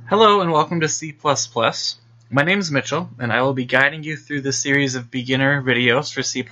Hello and welcome to C++. My name is Mitchell, and I will be guiding you through the series of beginner videos for C++,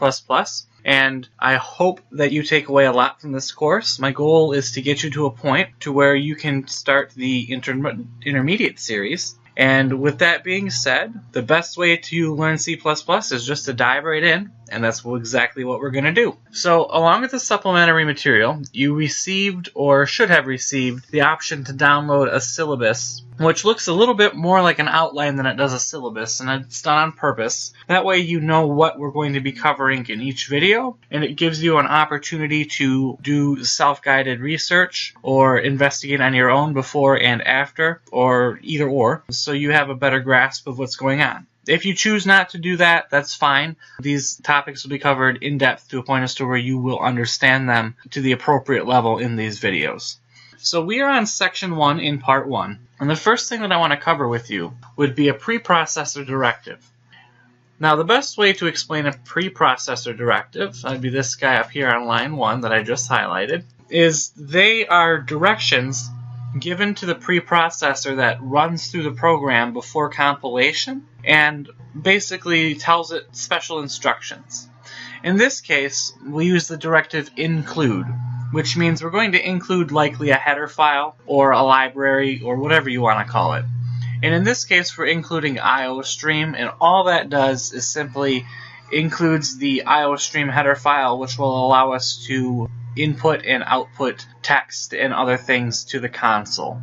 and I hope that you take away a lot from this course. My goal is to get you to a point to where you can start the intermediate series. And with that being said, the best way to learn C++ is just to dive right in, and that's exactly what we're going to do. So, along with the supplementary material, you received, or should have received, the option to download a syllabus, which looks a little bit more like an outline than it does a syllabus, and it's done on purpose. That way you know what we're going to be covering in each video, and it gives you an opportunity to do self-guided research or investigate on your own before and after, or either or, so you have a better grasp of what's going on. If you choose not to do that, that's fine. These topics will be covered in depth to a point as to where you will understand them to the appropriate level in these videos. So we are on section 1 in part 1, and the first thing that I want to cover with you would be a preprocessor directive. Now the best way to explain a preprocessor directive, that'd be this guy up here on line 1 that I just highlighted, is they are directions given to the preprocessor that runs through the program before compilation and basically tells it special instructions. In this case, we use the directive include, which means we're going to include likely a header file or a library or whatever you want to call it. And in this case, we're including IOStream, and all that does is simply includes the IOStream header file, which will allow us to input and output text and other things to the console.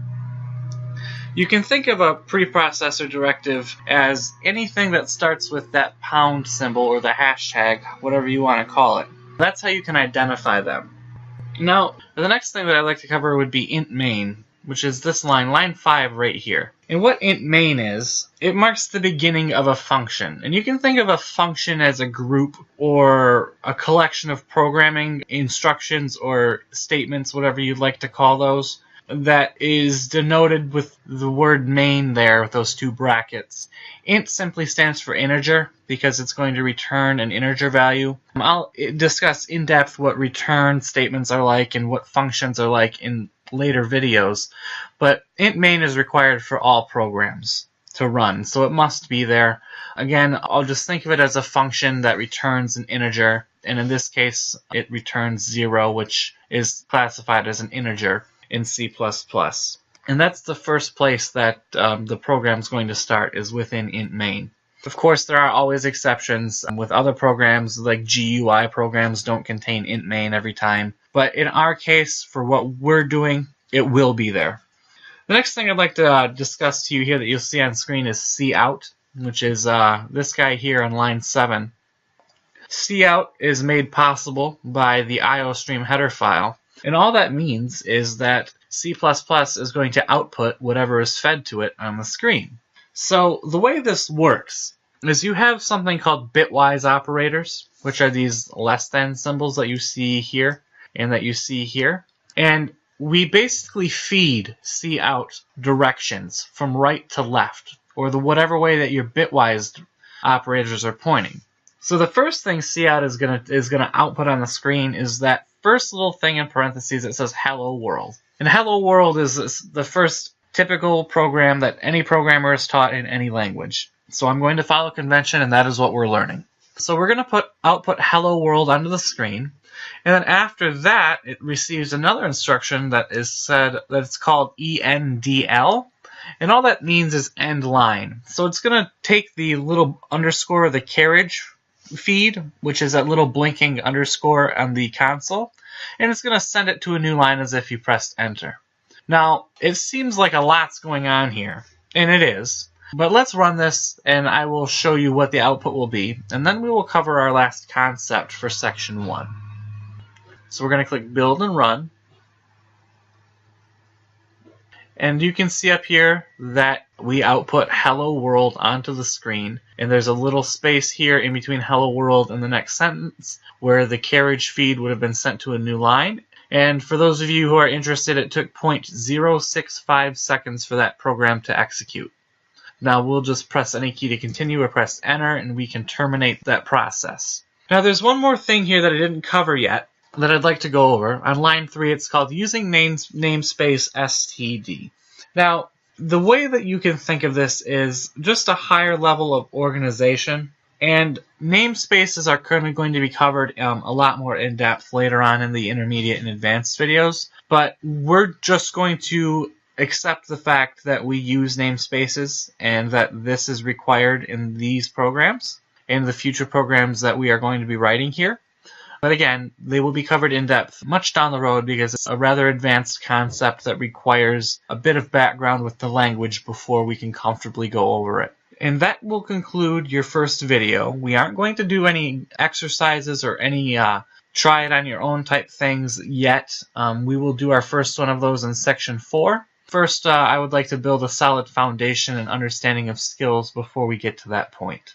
You can think of a preprocessor directive as anything that starts with that pound symbol or the hashtag, whatever you want to call it. That's how you can identify them. Now, the next thing that I'd like to cover would be int main, which is this line 5 right here. And what int main is, it marks the beginning of a function. And you can think of a function as a group or a collection of programming instructions or statements, whatever you'd like to call those, that is denoted with the word main there with those two brackets. Int simply stands for integer because it's going to return an integer value. I'll discuss in depth what return statements are like and what functions are like in later videos, but int main is required for all programs to run, so it must be there. Again, I'll just think of it as a function that returns an integer, and in this case it returns 0, which is classified as an integer in C++. And that's the first place that the program's going to start, is within int main. Of course, there are always exceptions. With other programs, like GUI programs, don't contain int main every time. But in our case, for what we're doing, it will be there. The next thing I'd like to discuss to you here that you'll see on screen is cout, which is this guy here on line 7. Cout is made possible by the IOStream header file. And all that means is that C++ is going to output whatever is fed to it on the screen. So the way this works is you have something called bitwise operators, which are these less than symbols that you see here and that you see here. And we basically feed cout directions from right to left, or the whatever way that your bitwise operators are pointing. So the first thing cout is gonna output on the screen is that first little thing in parentheses that says hello world. And hello world is the first typical program that any programmer is taught in any language. So I'm going to follow convention, and that is what we're learning. So we're going to output hello world onto the screen, and then after that it receives another instruction that is said that it's called ENDL, and all that means is end line. So it's going to take the little underscore of the carriage feed, which is that little blinking underscore on the console, and it's going to send it to a new line as if you pressed enter. Now, it seems like a lot's going on here, and it is, but let's run this and I will show you what the output will be, and then we will cover our last concept for section 1. So we're going to click build and run, and you can see up here that we output hello world onto the screen, and there's a little space here in between hello world and the next sentence where the carriage feed would have been sent to a new line. And for those of you who are interested, it took 0.065 seconds for that program to execute. Now we'll just press any key to continue or press enter, and we can terminate that process. Now there's one more thing here that I didn't cover yet that I'd like to go over. On line 3, it's called using namespace std. Now, The way that you can think of this is just a higher level of organization. And namespaces are currently going to be covered a lot more in depth later on in the intermediate and advanced videos. But we're just going to accept the fact that we use namespaces and that this is required in these programs and the future programs that we are going to be writing here. But again, they will be covered in depth much down the road because it's a rather advanced concept that requires a bit of background with the language before we can comfortably go over it. And that will conclude your first video. We aren't going to do any exercises or any try it on your own type things yet. We will do our first one of those in section 4. First, I would like to build a solid foundation and understanding of skills before we get to that point.